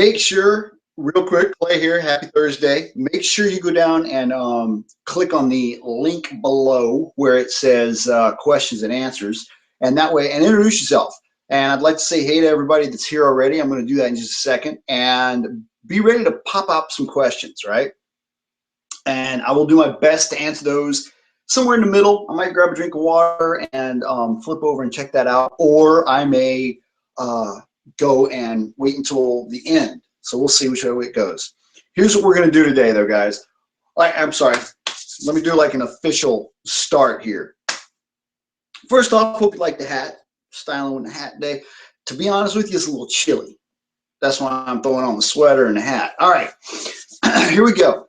make sure, real quick, Clay here, happy Thursday. Make sure you go down and click on the link below where it says questions and answers, and that way, and introduce yourself. And I'd like to say hey to everybody that's here already. I'm going to do that in just a second, and be ready to pop up some questions, right? And I will do my best to answer those somewhere in the middle. I might grab a drink of water and flip over and check that out, or I may go and wait until the end. So we'll see which way it goes. Here's what we're going to do today, though, guys. I'm sorry. Let me do like an official start here. First off, hope you like the hat. Styling with the hat day. To be honest with you, it's a little chilly. That's why I'm throwing on the sweater and the hat. All right. Here we go.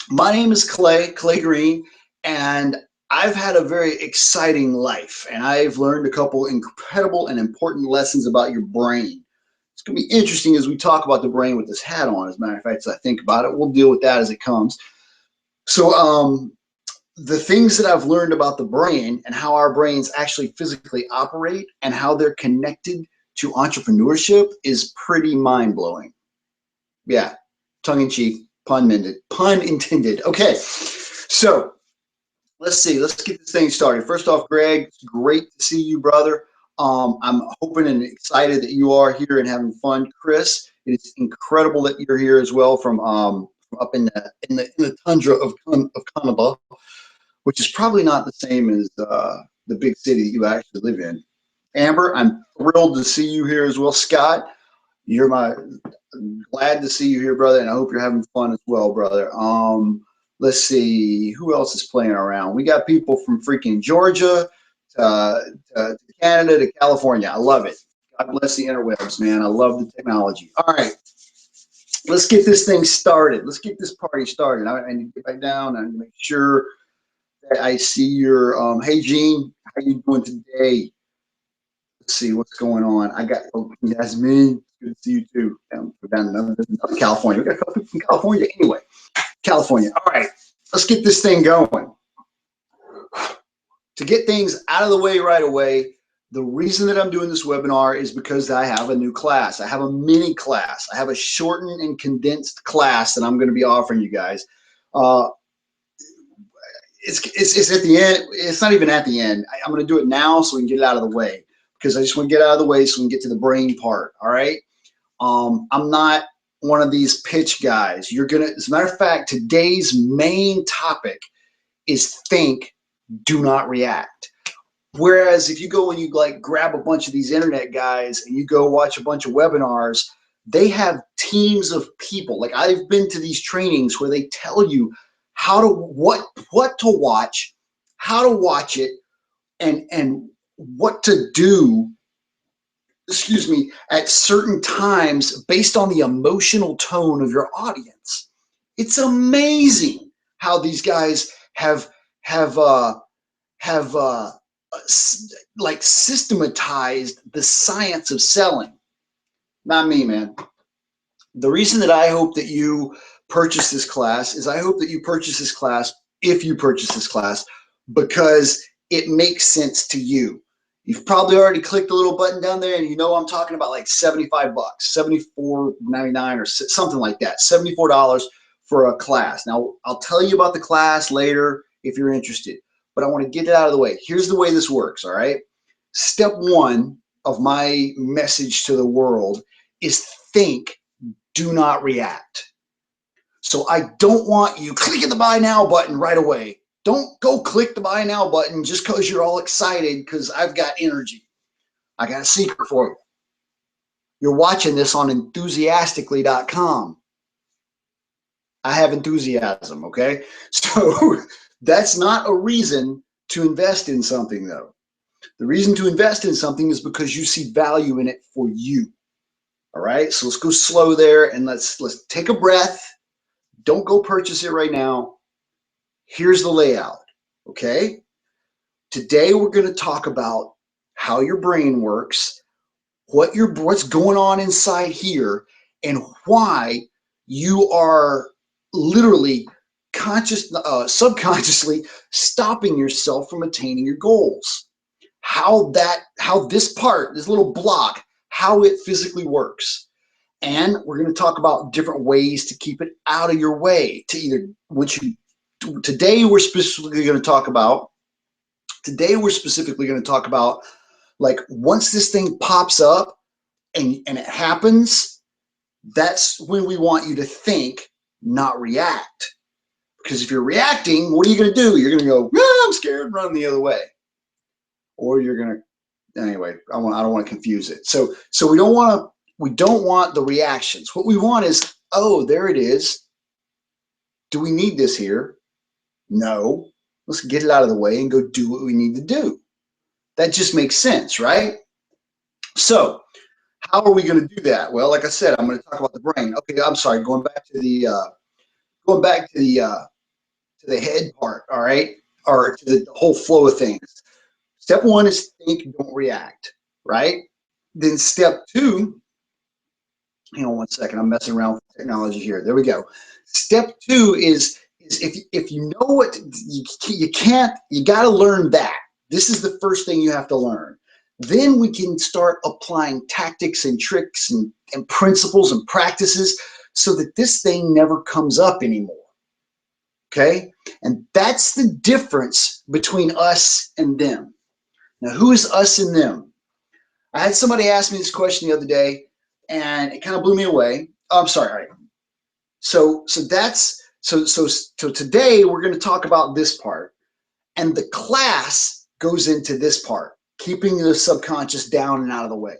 My name is Clay Green, and I've had a very exciting life, and I've learned a couple incredible and important lessons about your brain. It's going to be interesting as we talk about the brain with this hat on. As a matter of fact, as I think about it, we'll deal with that as it comes. So the things that I've learned about the brain and how our brains actually physically operate and how they're connected to entrepreneurship is pretty mind-blowing. Yeah, tongue-in-cheek. Pun intended. Okay, so let's see. Let's get this thing started. First off, Greg, it's great to see you, brother. I'm hoping and excited that you are here and having fun. Chris, it's incredible that you're here as well from up in the tundra of Canada, which is probably not the same as the big city that you actually live in. Amber, I'm thrilled to see you here as well. Scott, glad to see you here, brother, and I hope you're having fun as well, brother. Let's see, who else is playing around? We got people from freaking Georgia to Canada to California. I love it. God bless the interwebs, man. I love the technology. All right, let's get this thing started. Let's get this party started. I need to get back down and make sure that I see your, hey, Gene, how you doing today? Let's see what's going on. I got Yasmin. Good to see you too. We're down in California. We got a couple people from California anyway. California. All right, let's get this thing going. To get things out of the way right away, the reason that I'm doing this webinar is because I have a new class. I have a mini class. I have a shortened and condensed class that I'm going to be offering you guys. It's at the end. It's not even at the end. I'm going to do it now so we can get it out of the way, because I just want to get out of the way so we can get to the brain part. All right. I'm not one of these pitch guys. You're gonna, as a matter of fact, today's main topic is think, do not react. Whereas if you go and you like grab a bunch of these internet guys and you go watch a bunch of webinars, they have teams of people. Like, I've been to these trainings where they tell you how to what to watch, how to watch it, and what to do, excuse me, at certain times based on the emotional tone of your audience. It's amazing how these guys have like systematized the science of selling. Not me, man. The reason that I hope that you purchase this class is I hope that you purchase this class, if you purchase this class, because it makes sense to you. You've probably already clicked the little button down there, and you know I'm talking about like 75 bucks, $74.99 or something like that, $74 for a class. Now, I'll tell you about the class later if you're interested, but I want to get it out of the way. Here's the way this works, all right? Step one of my message to the world is think, do not react. So I don't want you clicking the buy now button right away. Don't go click the buy now button just because you're all excited because I've got energy. I got a secret for you. You're watching this on enthusiastically.com. I have enthusiasm, okay? So that's not a reason to invest in something, though. The reason to invest in something is because you see value in it for you. All right, so let's go slow there and let's take a breath. Don't go purchase it right now. Here's the layout, okay? Today we're going to talk about how your brain works, what's going on inside here, and why you are literally subconsciously stopping yourself from attaining your goals. How this part, this little block, how it physically works. And we're going to talk about different ways to keep it out of your way. To either, today we're specifically going to talk about, like, once this thing pops up and it happens, that's when we want you to think, not react. Because if you're reacting, what are you going to do? You're going to go, I'm scared, run the other way. Or you're going to, anyway, I don't want to confuse it. So we don't want the reactions. What we want is, oh, there it is. Do we need this here? No. Let's get it out of the way and go do what we need to do. That just makes sense, right? So how are we going to do that? Well, like I said, I'm going to talk about the brain. Okay, I'm sorry. Going back to the head part. All right, or to the whole flow of things. Step one is think, don't react. Right. Then step two. Hang on one second. I'm messing around with technology here. There we go. Step two is if you know what you can't, you got to learn that. This is the first thing you have to learn. Then we can start applying tactics and tricks and principles and practices so that this thing never comes up anymore. Okay? And that's the difference between us and them. Now, who is us and them? I had somebody ask me this question the other day, and it kind of blew me away. Oh, I'm sorry. All right. So today we're going to talk about this part, and the class goes into this part, keeping the subconscious down and out of the way.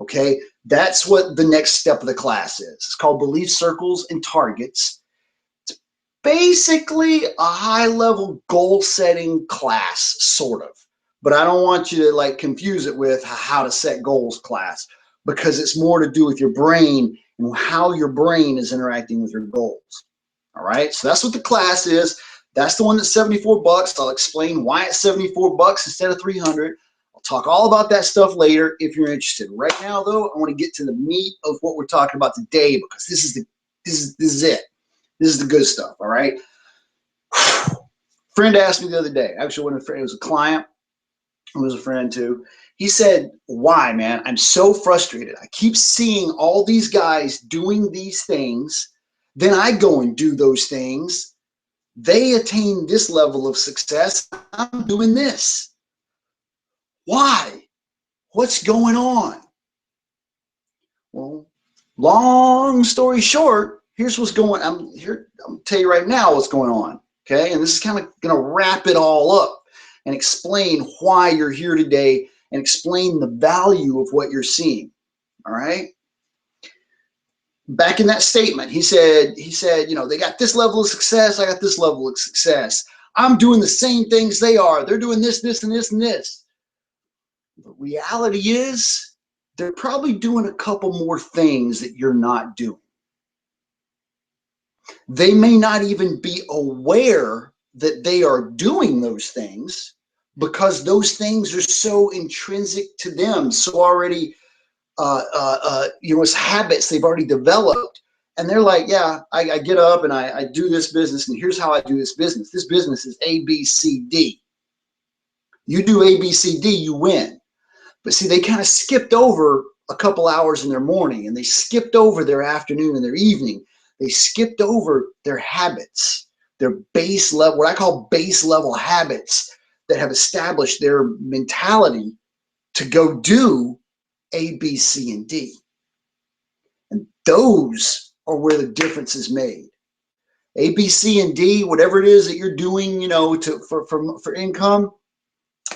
Okay, that's what the next step of the class is. It's called belief circles and targets. It's basically a high-level goal-setting class, sort of. But I don't want you to like confuse it with how to set goals class, because it's more to do with your brain and how your brain is interacting with your goals. All right, so that's what the class is. That's the one that's 74 bucks. I'll explain why it's 74 bucks instead of 300. I'll talk all about that stuff later if you're interested. Right now, though, I want to get to the meat of what we're talking about today, because this is it. This is the good stuff. All right. Friend asked me the other day. Actually, wasn't a friend. It was a client. Who was a friend too. He said, "Why, man? I'm so frustrated. I keep seeing all these guys doing these things. Then I go and do those things. They attain this level of success. I'm doing this. Why? What's going on?" Well, long story short, here's what's going on. I'm going to tell you right now what's going on. Okay. And this is kind of going to wrap it all up and explain why you're here today and explain the value of what you're seeing. All right. Back in that statement, he said, you know, they got this level of success. I got this level of success. I'm doing the same things they are. They're doing this, this, and this, and this. The reality is they're probably doing a couple more things that you're not doing. They may not even be aware that they are doing those things because those things are so intrinsic to them, so already, you know, it's habits they've already developed. And they're like, yeah, I get up and I do this business, and here's how I do this business. This business is A, B, C, D. You do A, B, C, D, you win. But see, they kind of skipped over a couple hours in their morning, and they skipped over their afternoon and their evening. They skipped over their habits, their base level, what I call base level habits that have established their mentality to go do A, B, C, and D. And those are where the difference is made. A, B, C, and D, whatever it is that you're doing, you know, for income.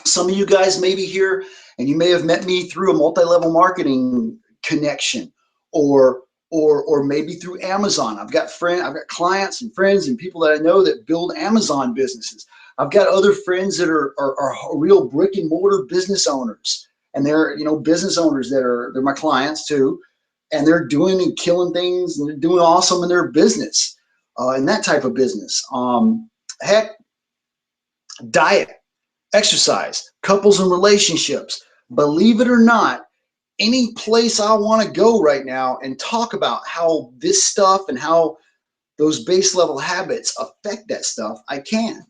Some of you guys may be here and you may have met me through a multi-level marketing connection, or maybe through Amazon. I've got clients and friends and people that I know that build Amazon businesses. I've got other friends that are real brick and mortar business owners, and they're, you know, business owners they're my clients too, and they're doing and killing things and they're doing awesome in their business, and that type of business. Heck, diet, exercise, couples and relationships. Believe it or not, any place I want to go right now and talk about how this stuff and how those base level habits affect that stuff, I can.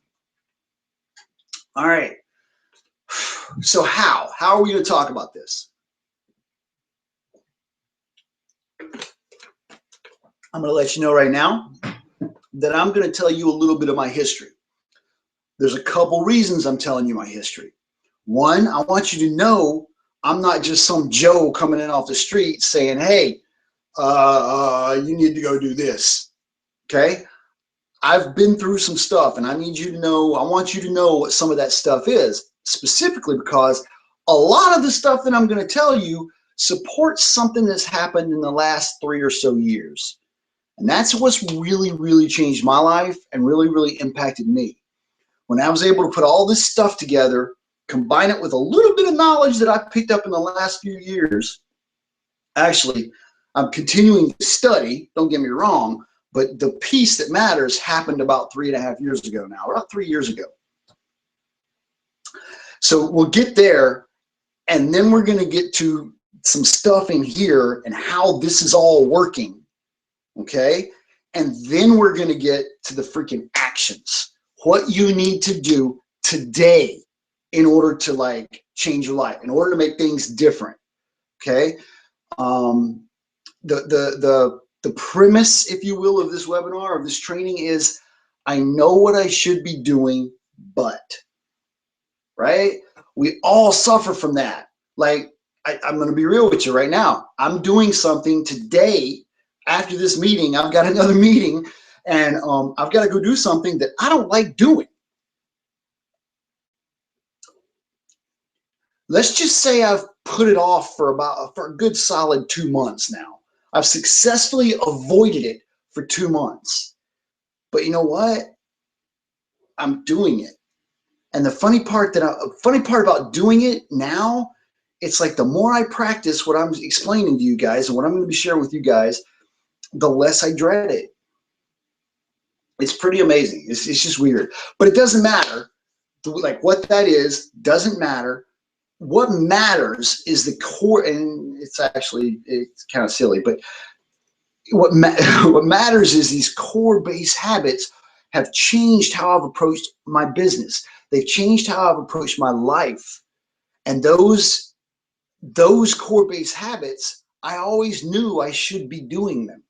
All right. So how are we going to talk about this? I'm going to let you know right now that I'm going to tell you a little bit of my history. There's a couple reasons I'm telling you my history. One, I want you to know I'm not just some Joe coming in off the street saying, hey, you need to go do this. Okay? I've been through some stuff, and I need you to know, I want you to know what some of that stuff is, specifically because a lot of the stuff that I'm going to tell you supports something that's happened in the last 3 or so years. And that's what's really, really changed my life and really, really impacted me. When I was able to put all this stuff together, combine it with a little bit of knowledge that I picked up in the last few years. Actually, I'm continuing to study, don't get me wrong, but the piece that matters happened about 3.5 years ago now, about 3 years ago. So we'll get there, and then we're going to get to some stuff in here and how this is all working, okay? And then we're going to get to the freaking actions. What you need to do today in order to like change your life, in order to make things different, okay? The premise, if you will, of this webinar, of this training is, I know what I should be doing, but, right? We all suffer from that. Like, I'm going to be real with you right now. I'm doing something today after this meeting. I've got another meeting, and I've got to go do something that I don't like doing. Let's just say I've put it off for a good solid 2 months now. I've successfully avoided it for 2 months. But you know what? I'm doing it. And the funny part about doing it now, it's like the more I practice what I'm explaining to you guys and what I'm going to be sharing with you guys, the less I dread it. It's pretty amazing. It's just weird. But it doesn't matter. Like what that is doesn't matter. What matters is the core, and it's kind of silly, but what matters is these core base habits have changed how I've approached my business. They've changed how I've approached my life. And those core base habits, I always knew I should be doing them,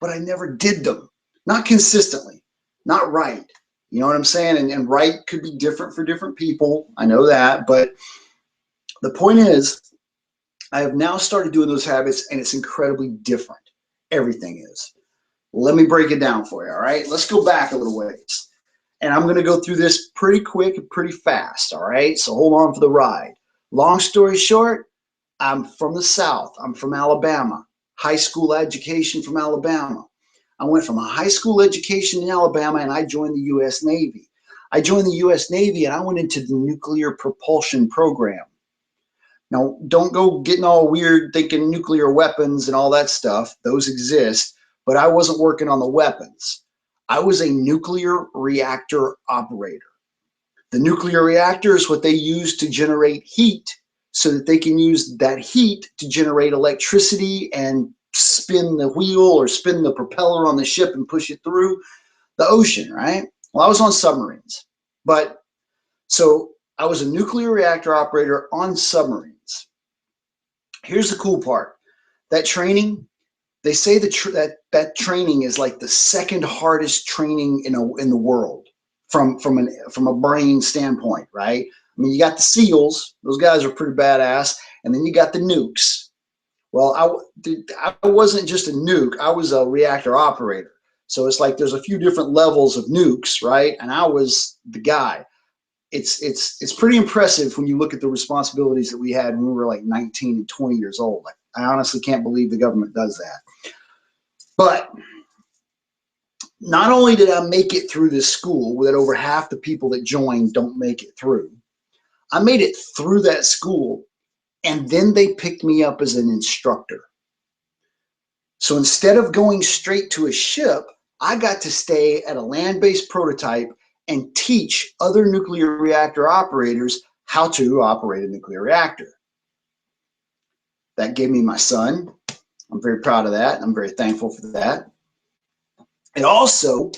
but I never did them. Not consistently, not right. You know what I'm saying? And right could be different for different people. I know that, but the point is, I have now started doing those habits, and it's incredibly different. Everything is. Let me break it down for you, all right? Let's go back a little ways. And I'm going to go through this pretty quick and pretty fast, all right? So hold on for the ride. Long story short, I'm from the South. I'm from Alabama. High school education from Alabama. I went from a high school education in Alabama, and I joined the U.S. Navy. I joined the U.S. Navy, and I went into the nuclear propulsion program. Now, don't go getting all weird thinking nuclear weapons and all that stuff. Those exist, but I wasn't working on the weapons. I was a nuclear reactor operator. The nuclear reactor is what they use to generate heat so that they can use that heat to generate electricity and spin the wheel or spin the propeller on the ship and push it through the ocean, right? Well, I was on submarines, but so I was a nuclear reactor operator on submarines. Here's the cool part. That training, they say that training is like the second hardest training in the world from a brain standpoint, right? I mean, you got the SEALs; those guys are pretty badass, and then you got the nukes. Well, I wasn't just a nuke; I was a reactor operator. So it's like there's a few different levels of nukes, right? And I was the guy. It's pretty impressive when you look at the responsibilities that we had when we were like 19 and 20 years old. Like, I honestly can't believe the government does that. But not only did I make it through this school, that over half the people that join don't make it through, I made it through that school, and then they picked me up as an instructor. So instead of going straight to a ship, I got to stay at a land-based prototype and teach other nuclear reactor operators how to operate a nuclear reactor. That gave me my son. I'm very proud of that. I'm very thankful for that. It also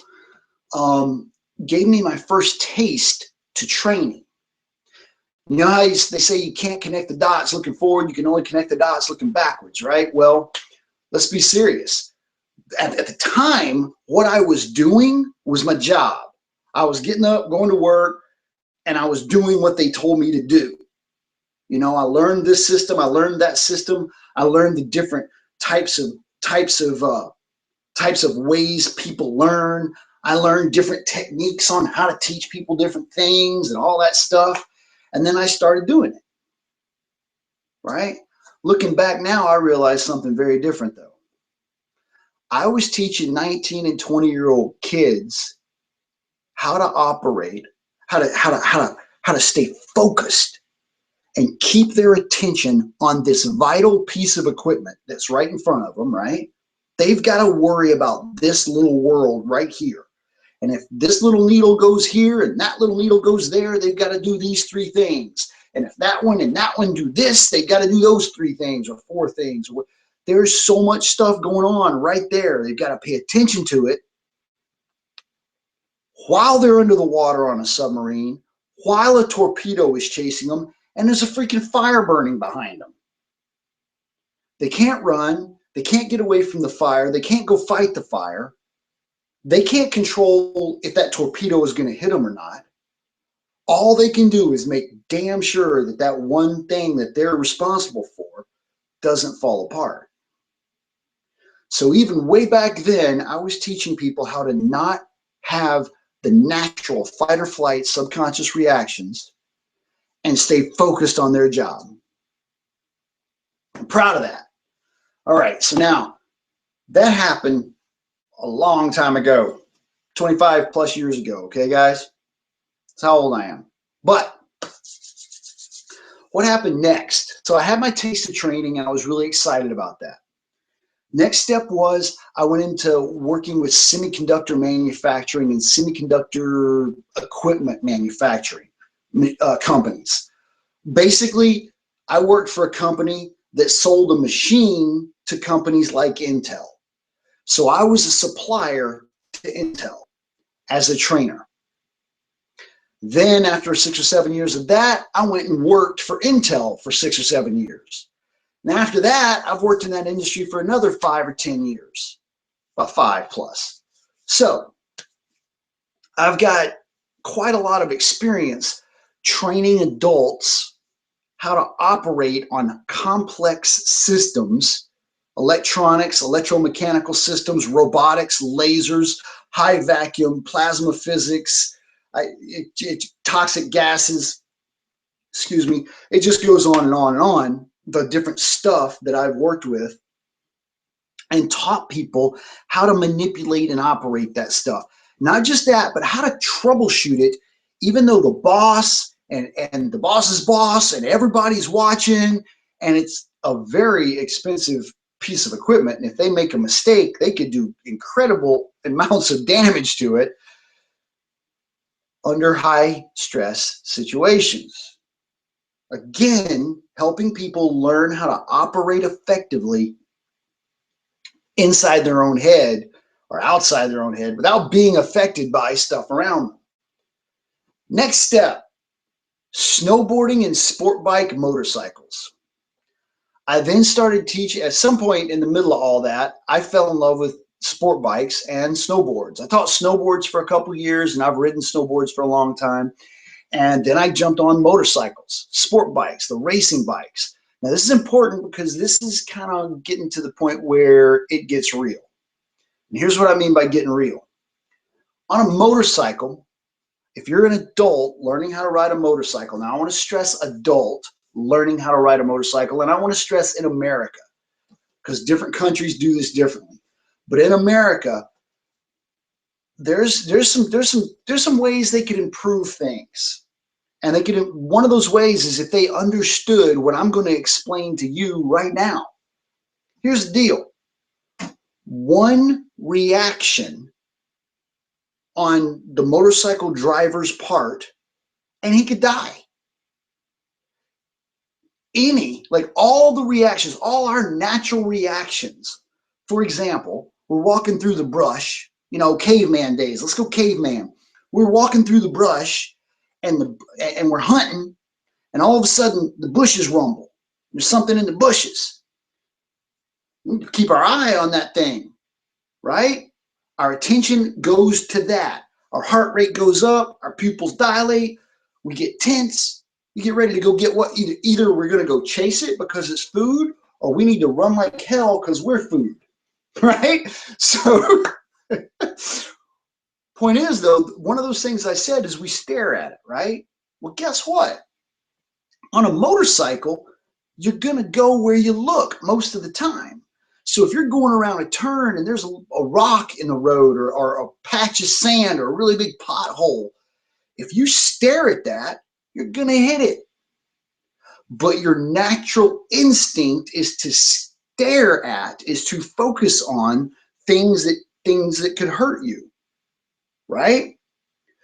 gave me my first taste to training. You know how they say you can't connect the dots looking forward, you can only connect the dots looking backwards, right? Well, let's be serious. at the time, what I was doing was my job. I was getting up, going to work, and I was doing what they told me to do. You know, I learned this system, I learned that system, I learned the different types of ways people learn. I learned different techniques on how to teach people different things and all that stuff. And then I started doing it, right? Looking back now, I realized something very different though. I was teaching 19 and 20-year-old kids how to operate, how to stay focused and keep their attention on this vital piece of equipment that's right in front of them, right? They've got to worry about this little world right here. And if this little needle goes here and that little needle goes there, they've got to do these three things. And if that one and that one do this, they've got to do those three things or four things. There's so much stuff going on right there. They've got to pay attention to it while they're under the water on a submarine, while a torpedo is chasing them, and there's a freaking fire burning behind them. They can't run. They can't get away from the fire. They can't go fight the fire. They can't control if that torpedo is going to hit them or not. All they can do is make damn sure that that one thing that they're responsible for doesn't fall apart. So even way back then, I was teaching people how to not have the natural fight or flight subconscious reactions and stay focused on their job. I'm proud of that. All right, so now that happened a long time ago, 25 plus years ago, okay, guys? That's how old I am. But what happened next? So I had my taste of training and I was really excited about that. Next step was I went into working with semiconductor manufacturing and semiconductor equipment manufacturing companies. Basically, I worked for a company that sold a machine to companies like Intel. So I was a supplier to Intel as a trainer. Then after 6 or 7 years of that, I went and worked for Intel for 6 or 7 years. And after that, I've worked in that industry for another 5 or 10 years, about 5 plus. So I've got quite a lot of experience training adults how to operate on complex systems, electronics, electromechanical systems, robotics, lasers, high vacuum, plasma physics, toxic gases, excuse me. It just goes on and on and on, the different stuff that I've worked with and taught people how to manipulate and operate that stuff. Not just that, but how to troubleshoot it, even though the boss and the boss's boss and everybody's watching, and it's a very expensive piece of equipment. And if they make a mistake, they could do incredible amounts of damage to it under high stress situations. Again, helping people learn how to operate effectively inside their own head or outside their own head without being affected by stuff around them. Next step, snowboarding and sport bike motorcycles. I then started teaching. At some point in the middle of all that, I fell in love with sport bikes and snowboards. I taught snowboards for a couple of years, and I've ridden snowboards for a long time. And then I jumped on motorcycles, sport bikes, the racing bikes. Now, this is important because this is kind of getting to the point where it gets real. And here's what I mean by getting real. On a motorcycle, if you're an adult learning how to ride a motorcycle, now I want to stress adult learning how to ride a motorcycle, and I want to stress in America because different countries do this differently. But in America, there's some ways they could improve things. And they could, one of those ways is if they understood what I'm going to explain to you right now. Here's the deal. One reaction on the motorcycle driver's part, and he could die. Like all the reactions, all our natural reactions. For example, we're walking through the brush, caveman days. Let's go caveman. We're walking through the brush and we're hunting, and all of a sudden the bushes rumble. There's something in the bushes. We need to keep our eye on that thing. right? Our attention goes to that. Our heart rate goes up, our pupils dilate, we get tense, we get ready to go get what? Either we're going to go chase it because it's food, or we need to run like hell because we're food, right? So, point is, though, one of those things I said is we stare at it, right? Well, guess what? On a motorcycle, you're going to go where you look most of the time. So if you're going around a turn and there's a rock in the road or a patch of sand or a really big pothole, if you stare at that, you're going to hit it. But your natural instinct is to stare at, is to focus on things that could hurt you, right?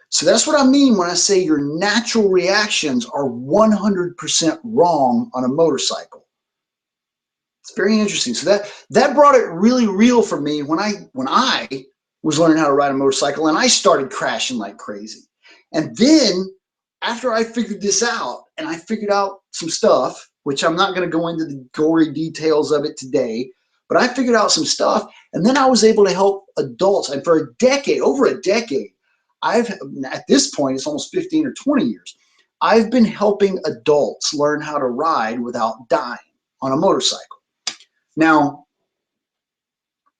So that's what I mean when I say your natural reactions are 100% wrong on a motorcycle. It's very interesting. So that brought it really real for me when I was learning how to ride a motorcycle and I started crashing like crazy. And then after I figured this out and I figured out some stuff, which I'm not going to go into the gory details of it today, but I figured out some stuff, and then I was able to help adults. And for a decade, over a decade, at this point, it's almost 15 or 20 years, I've been helping adults learn how to ride without dying on a motorcycle. Now,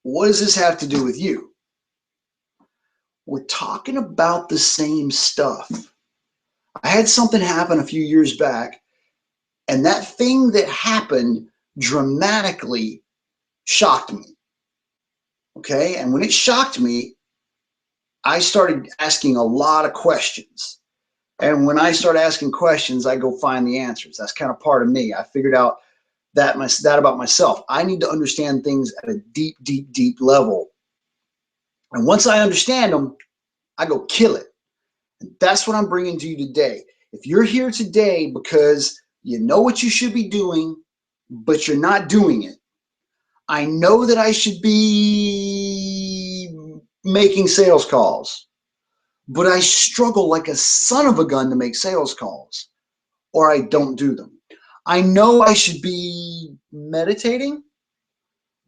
what does this have to do with you? We're talking about the same stuff. I had something happen a few years back, and that thing that happened dramatically shocked me. Okay, and when it shocked me, I started asking a lot of questions. And when I start asking questions, I go find the answers. That's kind of part of me. I figured out that about myself. I need to understand things at a deep, deep, deep level. And once I understand them, I go kill it. And that's what I'm bringing to you today. If you're here today because you know what you should be doing, but you're not doing it, I know that I should be making sales calls, but I struggle like a son of a gun to make sales calls, or I don't do them. I know I should be meditating,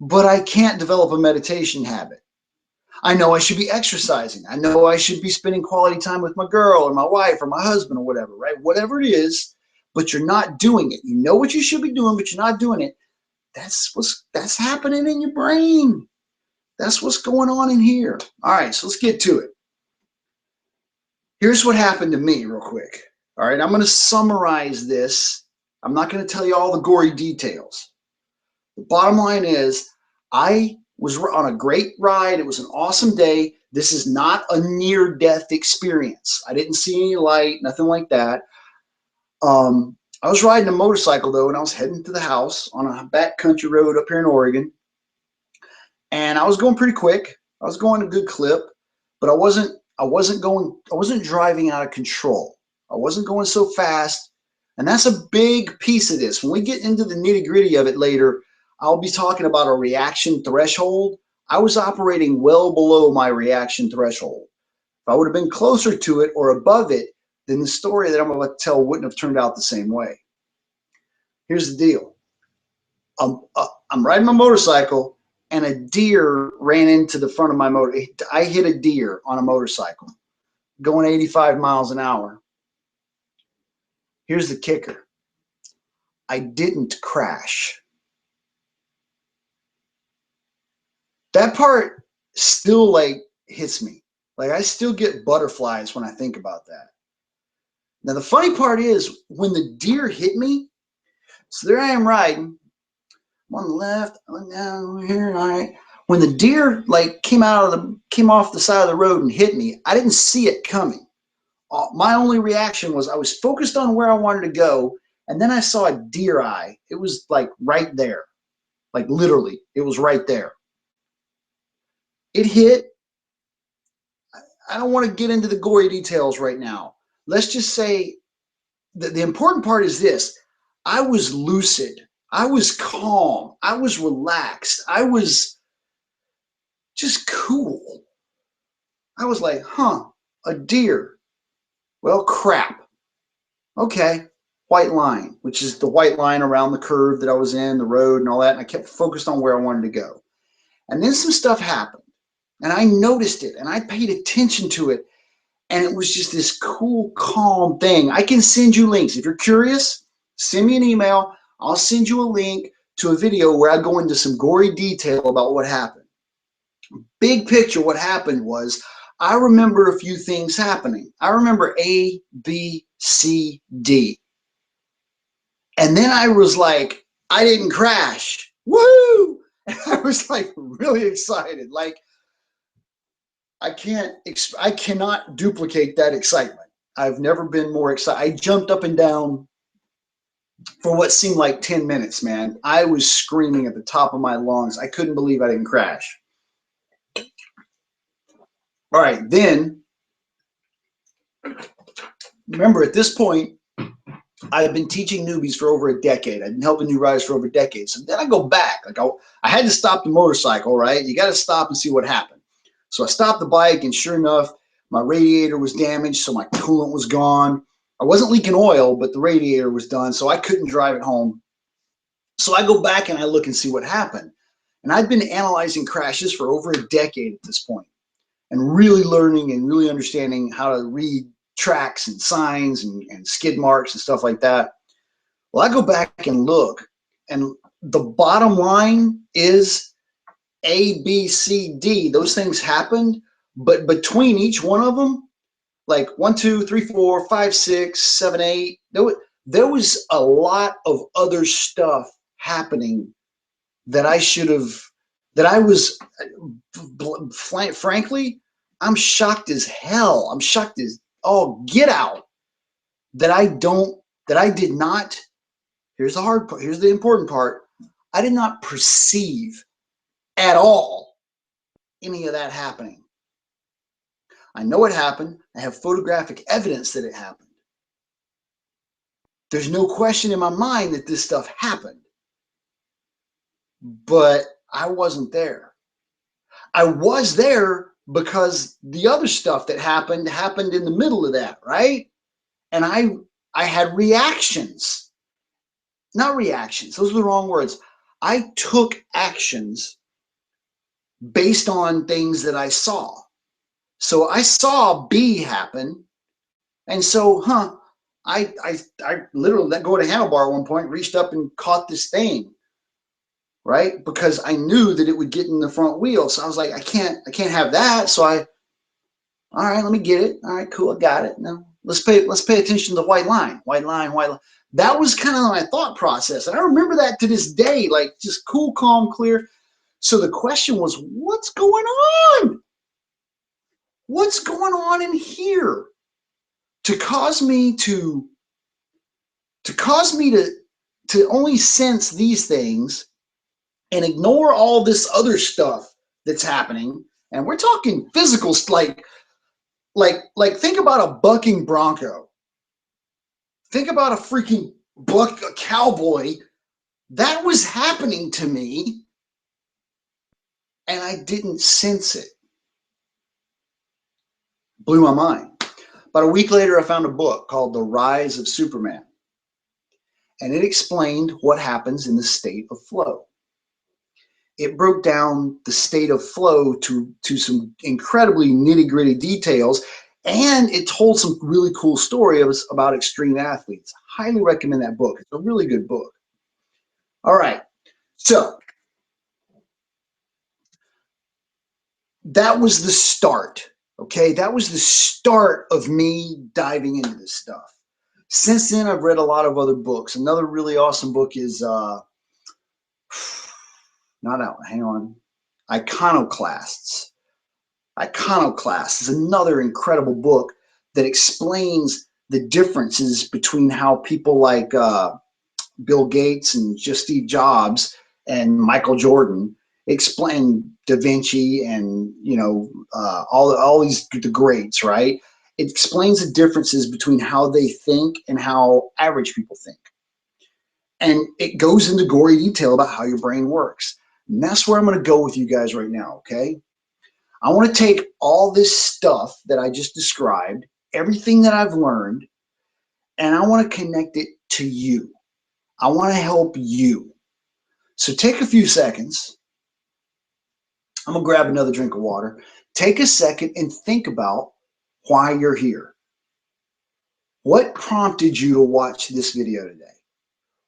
but I can't develop a meditation habit. I know I should be exercising. I know I should be spending quality time with my girl or my wife or my husband or whatever, right? Whatever it is, but you're not doing it. You know what you should be doing, but you're not doing it. That's happening in your brain. That's what's going on in here. All right, so let's get to it. Here's what happened to me real quick. All right, I'm going to summarize this. I'm not going to tell you all the gory details. The bottom line is I was on a great ride. It was an awesome day. This is not a near-death experience. I didn't see any light, nothing like that. I was riding a motorcycle, though, and I was heading to the house on a backcountry road up here in Oregon. And I was going pretty quick. I was going a good clip, but I wasn't driving out of control. I wasn't going so fast. And that's a big piece of this. When we get into the nitty-gritty of it later, I'll be talking about a reaction threshold. I was operating well below my reaction threshold. If I would have been closer to it or above it, then the story that I'm about to tell wouldn't have turned out the same way. Here's the deal. I'm riding my motorcycle, and a deer ran into the front of my motor. I hit a deer on a motorcycle going 85 miles an hour. Here's the kicker. I didn't crash. That part still like hits me. Like I still get butterflies when I think about that. Now the funny part is when the deer hit me, so there I am riding. I'm on the left, I'm down here, all right. When the deer like came off the side of the road and hit me, I didn't see it coming. My only reaction was I was focused on where I wanted to go, and then I saw a deer eye. It was like right there, like literally, it was right there. It hit. I don't want to get into the gory details right now. Let's just say that the important part is this. I was lucid. I was calm. I was relaxed. I was just cool. I was like, a deer. Well, crap. Okay, white line, which is the white line around the curve that I was in, the road and all that, and I kept focused on where I wanted to go. And then some stuff happened. And I noticed it and I paid attention to it. And it was just this cool, calm thing. I can send you links. If you're curious, send me an email. I'll send you a link to a video where I go into some gory detail about what happened. Big picture, what happened was I remember a few things happening. I remember A, B, C, D. And then I was like, I didn't crash. Woohoo! And I was like really excited. Like, I cannot duplicate that excitement. I've never been more excited. I jumped up and down for what seemed like 10 minutes, man. I was screaming at the top of my lungs. I couldn't believe I didn't crash. All right, then, remember at this point, I've been teaching newbies for over a decade. I've been helping new riders for over a decade. So then I go back. Like I had to stop the motorcycle, right? You got to stop and see what happened. So I stopped the bike, and sure enough, my radiator was damaged, so my coolant was gone. I wasn't leaking oil, but the radiator was done, so I couldn't drive it home. So I go back and I look and see what happened. And I've been analyzing crashes for over a decade at this point, and really learning and really understanding how to read tracks and signs and skid marks and stuff like that. Well, I go back and look, and the bottom line is A, B, C, D. Those things happened, but between each one of them, like 1, 2, 3, 4, 5, 6, 7, 8, there was a lot of other stuff happening that I should have, that I was, frankly, I'm shocked as hell. I'm shocked as all get out that I did not, here's the hard part, here's the important part. I did not perceive at all any of that happening. I know it happened. I have photographic evidence that it happened. There's no question in my mind that this stuff happened, but I wasn't there. I was there because the other stuff that happened in the middle of that, right? And I had reactions. Not reactions, those are the wrong words. I took actions based on things that I saw. So I saw B happen, and so, I literally let go of the handlebar at one point, reached up and caught this thing, right? Because I knew that it would get in the front wheel. So I was like, I can't have that. So all right, let me get it. All right, cool, I got it. Now let's pay attention to the white line. That was kind of my thought process. And I remember that to this day, like just cool, calm, clear. So the question was, what's going on? What's going on in here to cause me to only sense these things and ignore all this other stuff that's happening? And we're talking physical, like think about a bucking bronco. Think about a freaking a cowboy. That was happening to me, and I didn't sense it. Blew my mind. About a week later, I found a book called The Rise of Superman, and it explained what happens in the state of flow. It broke down the state of flow to some incredibly nitty-gritty details, and it told some really cool stories about extreme athletes. Highly recommend that book. It's a really good book. All right, so that was the start, okay? That was the start of me diving into this stuff. Since then, I've read a lot of other books. Another really awesome book is, not that one, hang on, Iconoclasts. Iconoclast is another incredible book that explains the differences between how people like Bill Gates and just Steve Jobs and Michael Jordan explain Da Vinci and all these the greats, right? It explains the differences between how they think and how average people think. And it goes into gory detail about how your brain works. And that's where I'm going to go with you guys right now, okay? I want to take all this stuff that I just described, everything that I've learned, and I want to connect it to you. I want to help you. So take a few seconds. I'm gonna grab another drink of water. Take a second and think about why you're here. What prompted you to watch this video today?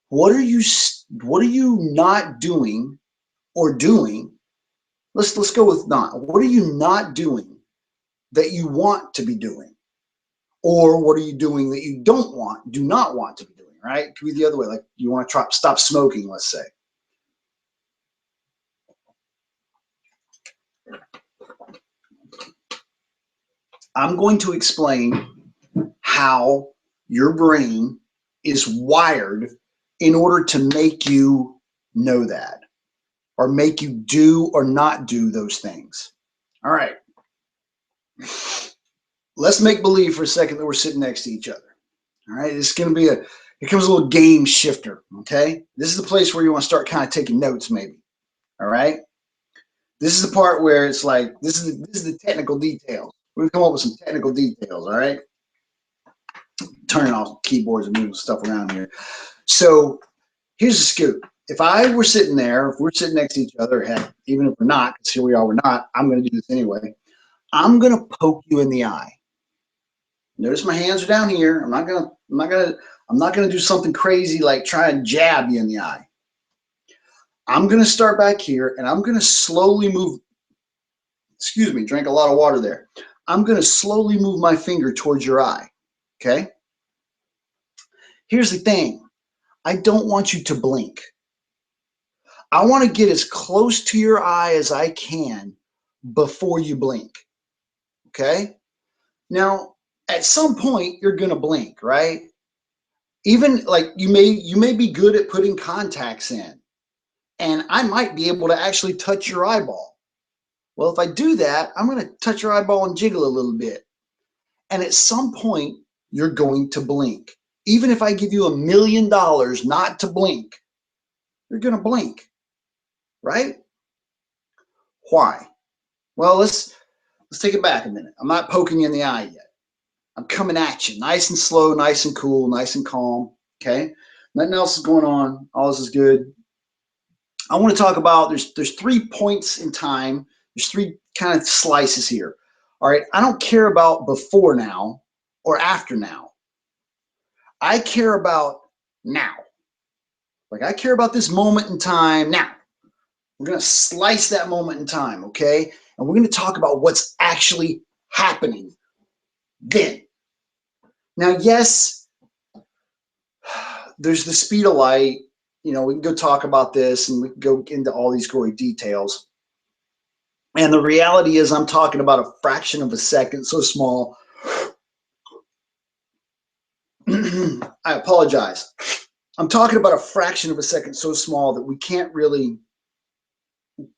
What are you not doing or doing? Let's go with not. What are you not doing that you want to be doing? Or what are you doing that you do not want to be doing, right? It could be the other way, like you want to stop smoking, let's say. I'm going to explain how your brain is wired in order to make you know that, or make you do or not do those things. All right. Let's make believe for a second that we're sitting next to each other. All right. It's going to be here comes a little game shifter. Okay. This is the place where you want to start kind of taking notes, maybe. All right. This is the part where it's like, this is the technical details. We're going to come up with some technical details. All right. Turning off keyboards and moving stuff around here. So here's the scoop. If I were sitting there, if we're sitting next to each other, heck, even if we're not, because here we are, we're not, I'm going to do this anyway. I'm going to poke you in the eye. Notice my hands are down here. I'm not going to do something crazy like try and jab you in the eye. I'm going to start back here and I'm going to slowly move. Excuse me, drank a lot of water there. I'm going to slowly move my finger towards your eye. Okay? Here's the thing. I don't want you to blink. I want to get as close to your eye as I can before you blink. Okay? Now, at some point, you're going to blink, right? Even like you may be good at putting contacts in, and I might be able to actually touch your eyeball. Well, if I do that, I'm going to touch your eyeball and jiggle a little bit. And at some point, you're going to blink. Even if I give you $1 million not to blink, you're going to blink, right? Why? Well, let's take it back a minute. I'm not poking you in the eye yet. I'm coming at you nice and slow, nice and cool, nice and calm, okay? Nothing else is going on. All this is good. I want to talk about, there's 3 points in time. There's 3 kind of slices here. All right, I don't care about before now or after now. I care about now. Like I care about this moment in time now. We're going to slice that moment in time, okay? And we're going to talk about what's actually happening then. Now, yes, there's the speed of light. You know, we can go talk about this and we can go into all these gory details. And the reality is I'm talking about a fraction of a second, so small. I apologize. I'm talking about a fraction of a second so small that we can't really,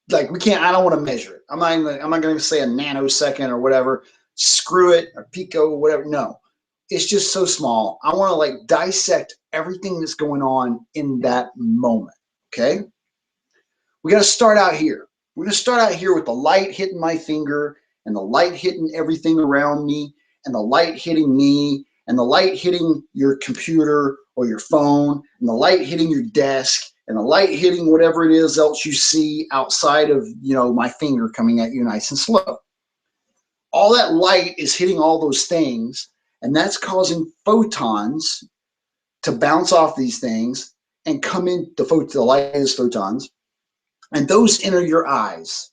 like I don't want to measure it. I'm not going to say a nanosecond or whatever. Screw it, or pico, or whatever. No, it's just so small. I want to like dissect everything that's going on in that moment, okay? We got to start out here. We're going to start out here with the light hitting my finger and the light hitting everything around me and the light hitting me and the light hitting your computer or your phone and the light hitting your desk and the light hitting whatever it is else you see outside of, you know, my finger coming at you nice and slow. All that light is hitting all those things, and that's causing photons to bounce off these things and come in. The light is photons, and those enter your eyes,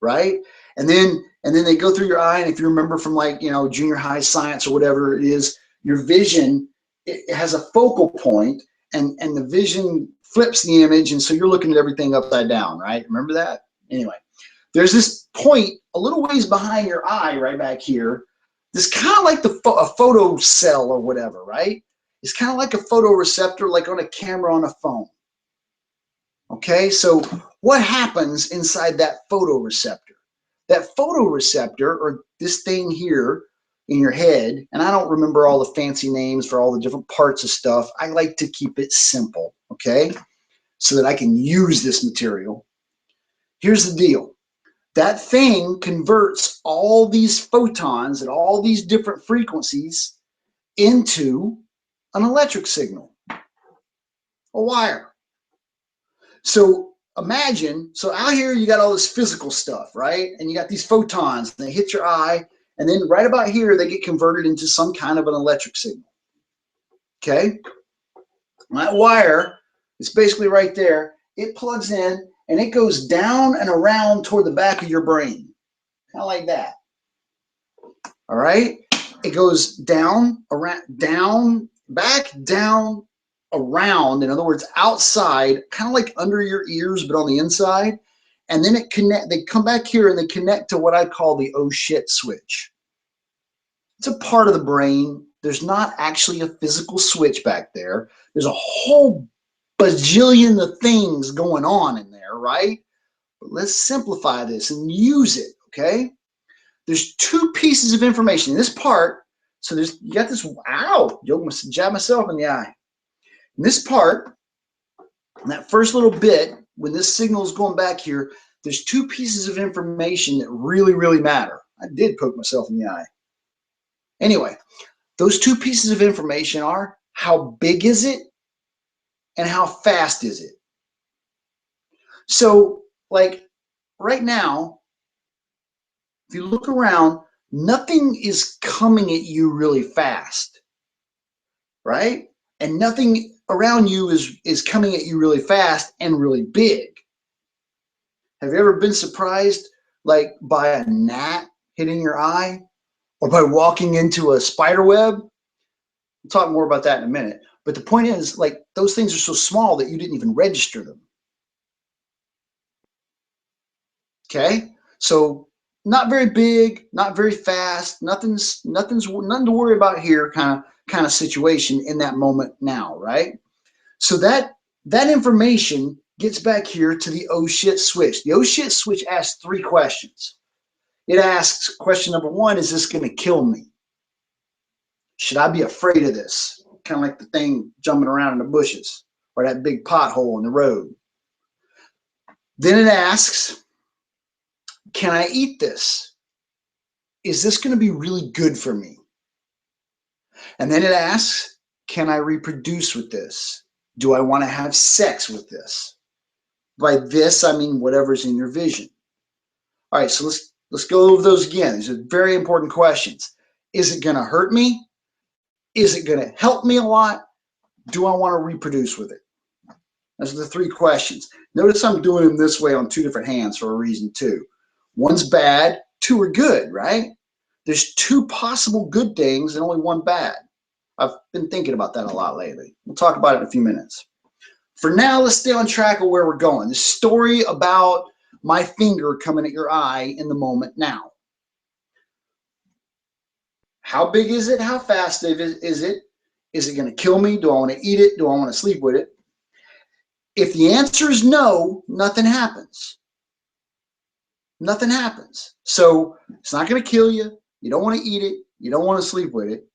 right? And then they go through your eye, and if you remember from like, you know, junior high science or whatever it is, your vision, it has a focal point, and the vision flips the image, and so you're looking at everything upside down, right? Remember that? Anyway, there's this point a little ways behind your eye right back here. This kind of like a photo cell or whatever, right? It's kind of like a photoreceptor, like on a camera on a phone. Okay, so what happens inside that photoreceptor? That photoreceptor, or this thing here in your head, and I don't remember all the fancy names for all the different parts of stuff. I like to keep it simple, okay, so that I can use this material. Here's the deal. That thing converts all these photons at all these different frequencies into an electric signal, a wire. So imagine, so out here you got all this physical stuff, right? And you got these photons, and they hit your eye, and then right about here, they get converted into some kind of an electric signal, okay? That wire is basically right there. It plugs in, and it goes down and around toward the back of your brain, kind of like that, all right? It goes down, around, down, back, down, around, in other words, outside, kind of like under your ears, but on the inside. And then they come back here and they connect to what I call the oh shit switch. It's a part of the brain. There's not actually a physical switch back there. There's a whole bajillion of things going on in there, right? But let's simplify this and use it, okay? There's two pieces of information in this part. So you got this, ow, you almost jabbed myself in the eye. In this part, in that first little bit, when this signal is going back here, there's two pieces of information that really, really matter. I did poke myself in the eye. Anyway, those two pieces of information are how big is it and how fast is it? So, like right now, if you look around, nothing is coming at you really fast, right? And nothing around you is coming at you really fast and really big. Have you ever been surprised like by a gnat hitting your eye or by walking into a spider web? We'll talk more about that in a minute. But the point is, like, those things are so small that you didn't even register them. Okay? So not very big, not very fast, nothing to worry about here kind of situation in that moment now, right? So that information gets back here to the oh shit switch. The oh shit switch asks three questions. It asks, question number one, is this going to kill me? Should I be afraid of this? Kind of like the thing jumping around in the bushes or that big pothole in the road. Then it asks, can I eat this? Is this going to be really good for me? And then it asks, can I reproduce with this? Do I want to have sex with this? By this, I mean whatever's in your vision. All right, so let's go over those again. These are very important questions. Is it going to hurt me? Is it going to help me a lot? Do I want to reproduce with it? Those are the three questions. Notice I'm doing them this way on two different hands for a reason too. One's bad, two are good, right? There's two possible good things and only one bad. I've been thinking about that a lot lately. We'll talk about it in a few minutes. For now, let's stay on track of where we're going. The story about my finger coming at your eye in the moment now. How big is it? How fast is it? Is it going to kill me? Do I want to eat it? Do I want to sleep with it? If the answer is no, nothing happens. Nothing happens. So it's not going to kill you. You don't want to eat it. You don't want to sleep with it.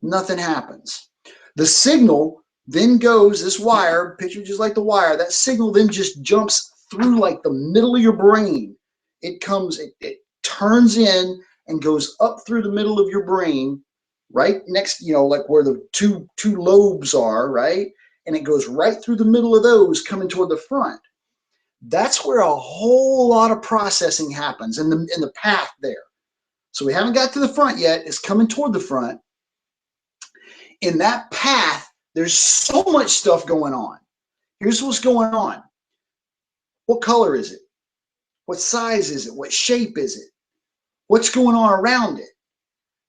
Nothing happens. The signal then goes, this wire, picture just like the wire, that signal then just jumps through like the middle of your brain. It comes, it turns in and goes up through the middle of your brain, right next, like where the two lobes are, right? And it goes right through the middle of those coming toward the front. That's where a whole lot of processing happens in the path there. So we haven't got to the front yet. It's coming toward the front. In that path, there's so much stuff going on. Here's what's going on. What color is it? What size is it? What shape is it? What's going on around it?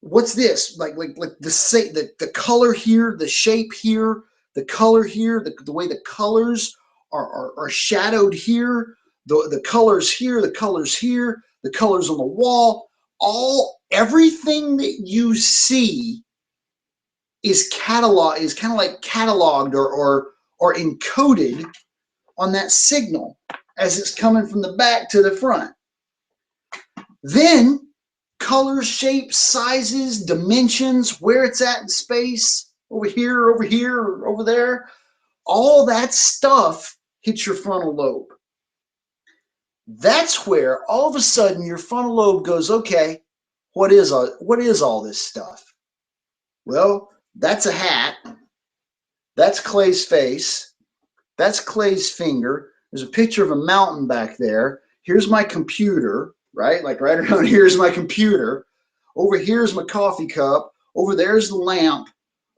What's this? Like the color here, the shape here, the color here, the way the colors are shadowed here, the colors here, the colors here, the colors on the wall, everything that you see is kind of like cataloged or encoded on that signal as it's coming from the back to the front. Then colors, shapes, sizes, dimensions, where it's at in space, over here, over there, all that stuff hits your frontal lobe. That's where all of a sudden your frontal lobe goes, okay, what is all this stuff? Well, that's a hat. That's Clay's face. That's Clay's finger. There's a picture of a mountain back there. Here's my computer, right? Like right around here is my computer. Over here's my coffee cup. Over there's the lamp.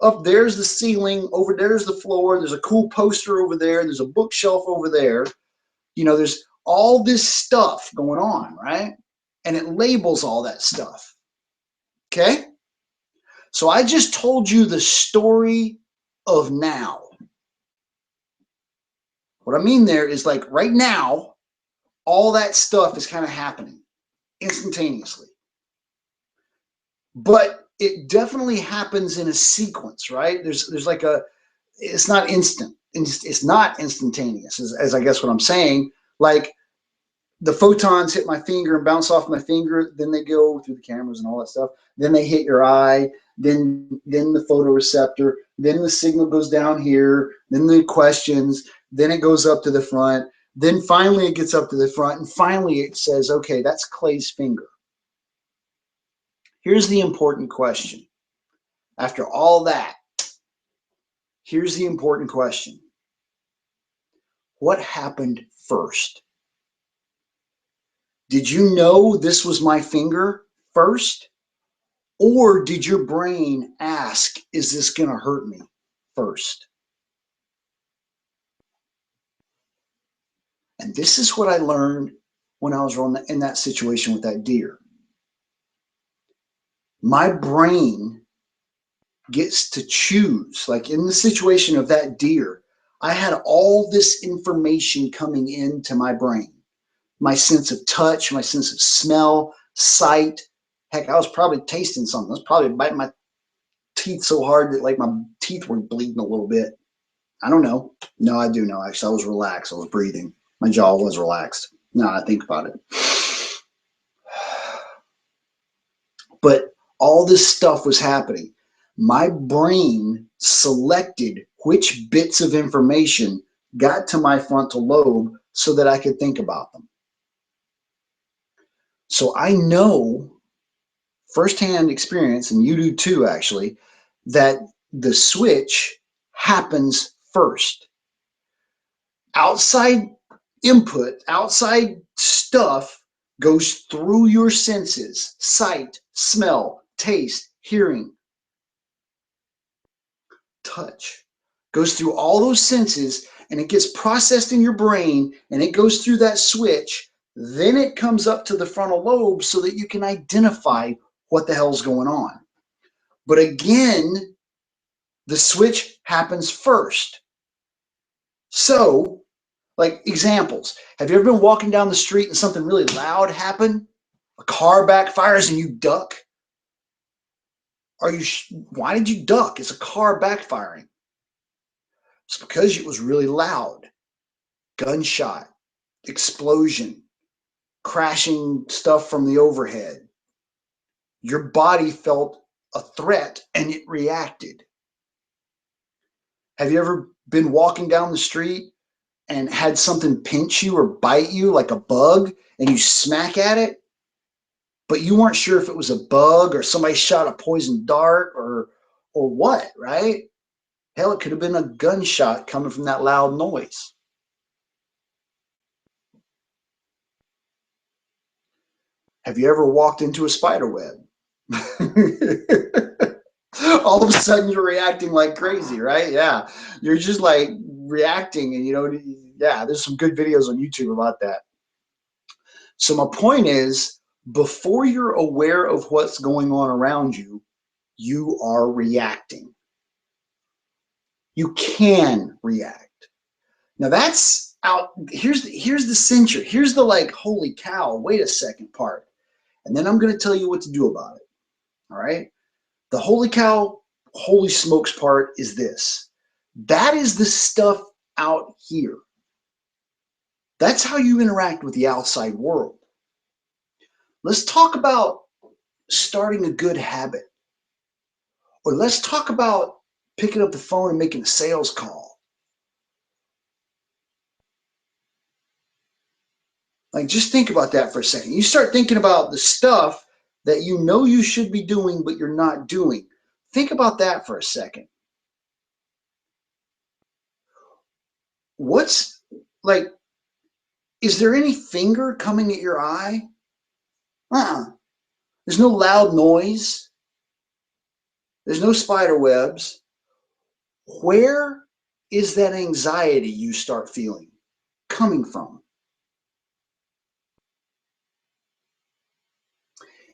Up there's the ceiling. Over there's the floor. There's a cool poster over there. There's a bookshelf over there. You know, there's all this stuff going on, right? And it labels all that stuff. Okay? So I just told you the story of now. What I mean there is like right now, all that stuff is kind of happening instantaneously. But it definitely happens in a sequence, right? There's like a, it's not instant. It's not instantaneous, as I guess what I'm saying. Like the photons hit my finger and bounce off my finger, then they go through the cameras and all that stuff. Then they hit your eye, then the photoreceptor, then the signal goes down here, then the questions, then it goes up to the front, then finally it gets up to the front, and finally it says, okay, that's Clay's finger. Here's the important question. After all that, here's the important question. What happened first? Did you know this was my finger first? Or did your brain ask, is this going to hurt me first? And this is what I learned when I was in that situation with that deer. My brain gets to choose. Like in the situation of that deer, I had all this information coming into my brain. My sense of touch, my sense of smell, sight. Heck, I was probably tasting something. I was probably biting my teeth so hard that like my teeth were bleeding a little bit. I don't know. No, I do know. Actually, I was relaxed. I was breathing. My jaw was relaxed. Now I think about it. But all this stuff was happening. My brain selected which bits of information got to my frontal lobe so that I could think about them. So I know firsthand experience, and you do too actually, that the switch happens first. Outside input, outside stuff goes through your senses: sight, smell, taste, hearing, touch. Goes through all those senses and it gets processed in your brain and it goes through that switch. Then it comes up to the frontal lobe so that you can identify what the hell's going on. But again, the switch happens first. So, like examples, have you ever been walking down the street and something really loud happened? A car backfires and you duck? Why did you duck? It's a car backfiring. It's because it was really loud. Gunshot, explosion, crashing stuff from the overhead. Your body felt a threat and it reacted. Have you ever been walking down the street and had something pinch you or bite you like a bug and you smack at it, but you weren't sure if it was a bug or somebody shot a poison dart or what, right? Hell, it could have been a gunshot coming from that loud noise. Have you ever walked into a spider web? All of a sudden you're reacting like crazy, right? Yeah, you're just like reacting, and you know, yeah, there's some good videos on YouTube about that. So my point is, before you're aware of what's going on around you, you are reacting. You can react. Now that's out. Here's the censure. Here's the like, holy cow, wait a second part. And then I'm going to tell you what to do about it. All right. The holy cow, holy smokes part is this. That is the stuff out here. That's how you interact with the outside world. Let's talk about starting a good habit. Or let's talk about picking up the phone and making a sales call. Like, just think about that for a second. You start thinking about the stuff that you know you should be doing, but you're not doing. Think about that for a second. What's like, Is there any finger coming at your eye? There's no loud noise. There's no spider webs. Where is that anxiety you start feeling coming from?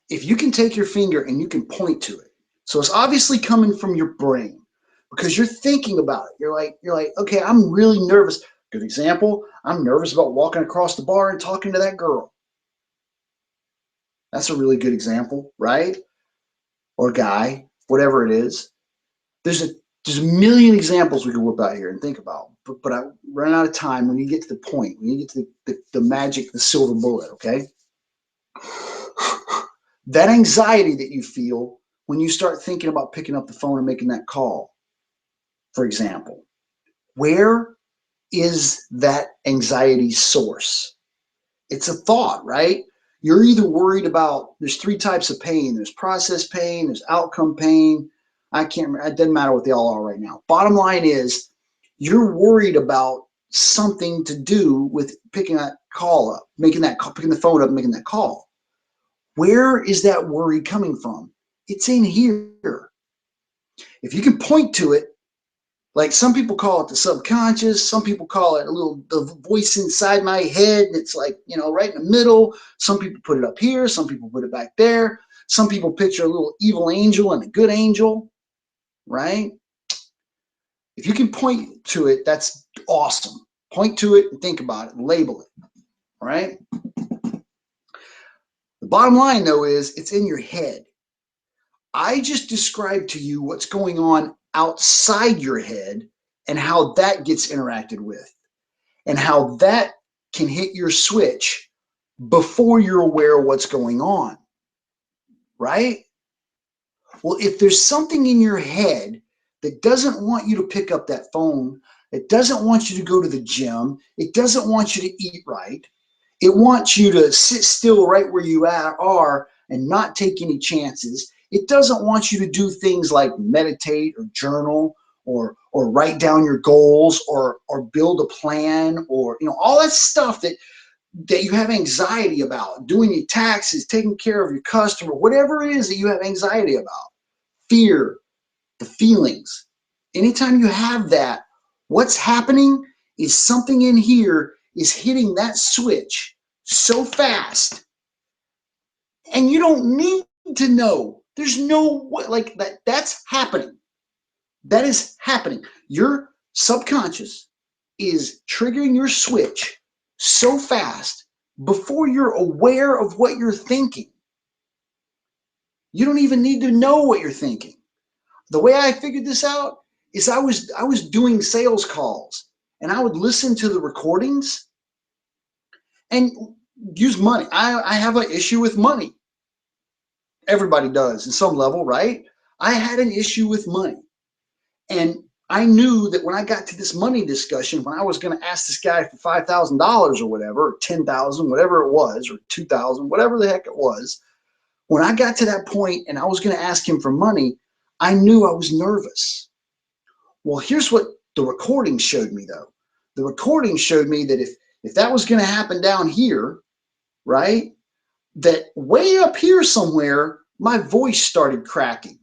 If you can take your finger and you can point to it, so it's obviously coming from your brain because you're thinking about it. You're like, okay, I'm really nervous. Good example, I'm nervous about walking across the bar and talking to that girl. That's a really good example, right? Or guy, whatever it is. There's a million examples we could whip out here and think about, but I run out of time when you get to the point, when you get to the magic, the silver bullet, okay? That anxiety that you feel when you start thinking about picking up the phone and making that call, for example, where is that anxiety source? It's a thought, right? You're either worried about, there's three types of pain. There's process pain, there's outcome pain. I can't remember, it doesn't matter what they all are right now. Bottom line is, you're worried about something to do with picking that call up, picking the phone up and making that call. Where is that worry coming from? It's in here. If you can point to it, like some people call it the subconscious, some people call it the voice inside my head, and it's like, right in the middle. Some people put it up here, some people put it back there. Some people picture a little evil angel and a good angel, right? If you can point to it, that's awesome. Point to it and think about it, and label it, all right? The bottom line, though, is it's in your head. I just described to you what's going on outside your head and how that gets interacted with and how that can hit your switch before you're aware of what's going on, right? Well, if there's something in your head that doesn't want you to pick up that phone, it doesn't want you to go to the gym, it doesn't want you to eat right, it wants you to sit still right where you are and not take any chances. It doesn't want you to do things like meditate or journal or write down your goals or build a plan or all that stuff that you have anxiety about, doing your taxes, taking care of your customer, whatever it is that you have anxiety about, fear, the feelings. Anytime you have that, what's happening is something in here is hitting that switch so fast, and you don't need to know. There's no way, like that's happening. That is happening. Your subconscious is triggering your switch so fast before you're aware of what you're thinking. You don't even need to know what you're thinking. The way I figured this out is I was doing sales calls and I would listen to the recordings and use money. I have an issue with money. Everybody does in some level, right? I had an issue with money. And I knew that when I got to this money discussion, when I was going to ask this guy for $5,000 or whatever, or 10,000, whatever it was, or 2,000, whatever the heck it was, when I got to that point and I was going to ask him for money, I knew I was nervous. Well, here's what the recording showed me, though. The recording showed me that if that was going to happen down here, right, that way up here somewhere, my voice started cracking.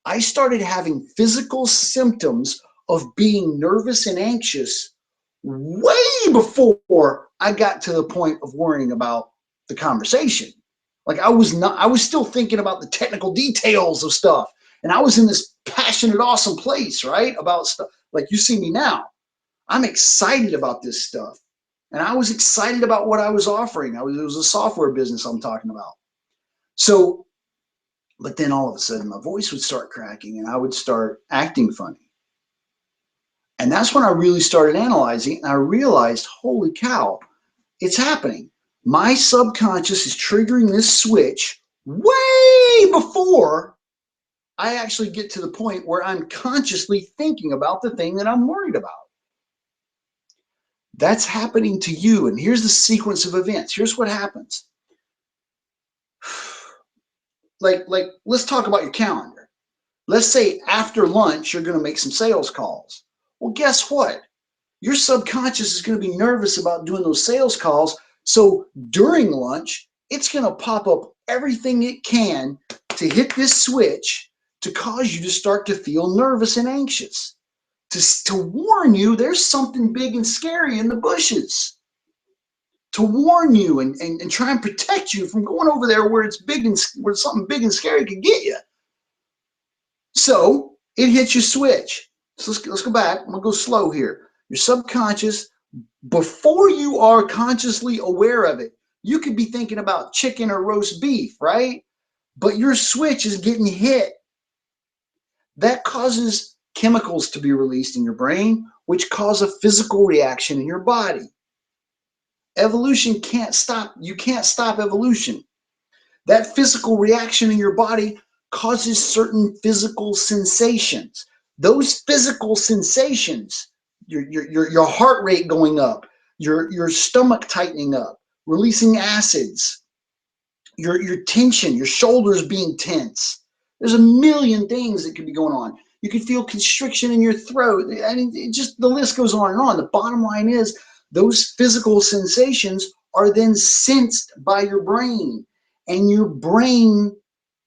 I started having physical symptoms of being nervous and anxious way before I got to the point of worrying about the conversation. Like I was still thinking about the technical details of stuff. And I was in this passionate, awesome place, right? About stuff. Like you see me now. I'm excited about this stuff. And I was excited about what I was offering. It was a software business I'm talking about. So, but then all of a sudden my voice would start cracking and I would start acting funny. And that's when I really started analyzing and I realized, holy cow, it's happening. My subconscious is triggering this switch way before I actually get to the point where I'm consciously thinking about the thing that I'm worried about. That's happening to you. And here's the sequence of events. Here's what happens. Like let's talk about your calendar. Let's say after lunch, you're going to make some sales calls. Well, guess what? Your subconscious is going to be nervous about doing those sales calls. So during lunch, it's going to pop up everything it can to hit this switch to cause you to start to feel nervous and anxious, to warn you there's something big and scary in the bushes, to warn you and try and protect you from going over there where it's big and where something big and scary could get you. So it hits your switch. So let's go back. I'm gonna go slow here. Your subconscious, before you are consciously aware of it, you could be thinking about chicken or roast beef, right? But your switch is getting hit. That causes chemicals to be released in your brain, which cause a physical reaction in your body. Evolution can't stop. You can't stop evolution. That physical reaction in your body causes certain physical sensations. Those physical sensations, your heart rate going up, your stomach tightening up, releasing acids, your tension, your shoulders being tense. There's a million things that could be going on. You could feel constriction in your throat. I mean, the list goes on and on. The bottom line is those physical sensations are then sensed by your brain, and your brain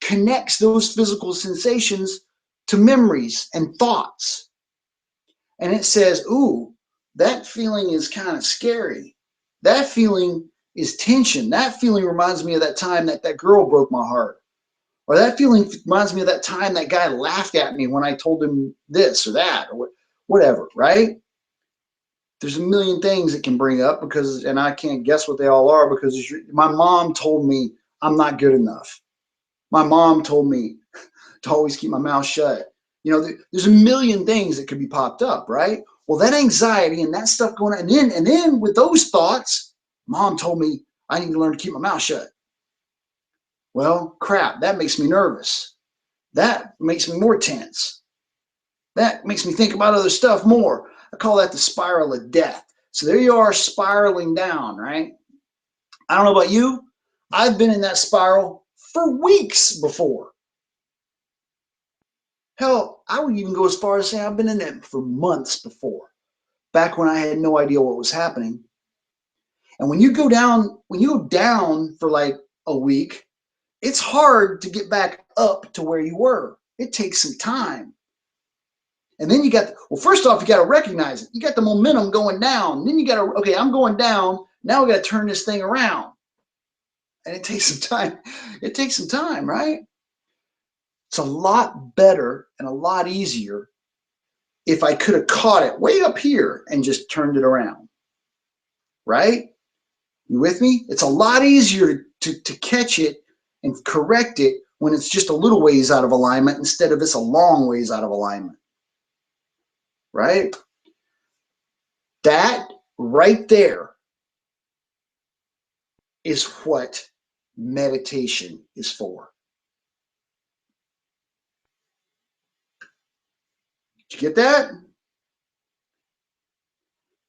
connects those physical sensations to memories and thoughts. And it says, ooh, that feeling is kind of scary. That feeling is tension. That feeling reminds me of that time that girl broke my heart. Or that feeling reminds me of that time that guy laughed at me when I told him this or that, or whatever, right? There's a million things it can bring up because, and I can't guess what they all are because my mom told me I'm not good enough. My mom told me to always keep my mouth shut. You know, there's a million things that could be popped up, right? Well, that anxiety and that stuff going on, and then with those thoughts, mom told me I need to learn to keep my mouth shut. Well, crap, that makes me nervous. That makes me more tense. That makes me think about other stuff more. I call that the spiral of death. So there you are, spiraling down, right? I don't know about you. I've been in that spiral for weeks before. Hell, I would even go as far as saying I've been in it for months before, back when I had no idea what was happening. And when you go down for like a week, it's hard to get back up to where you were. It takes some time. And then well, first off, you got to recognize it. You got the momentum going down. Then you got to, okay, I'm going down. Now we got to turn this thing around. And it takes some time. It takes some time, right? It's a lot better and a lot easier if I could have caught it way up here and just turned it around, right? You with me? It's a lot easier to catch it and correct it when it's just a little ways out of alignment instead of it's a long ways out of alignment, right? That right there is what meditation is for. Did you get that?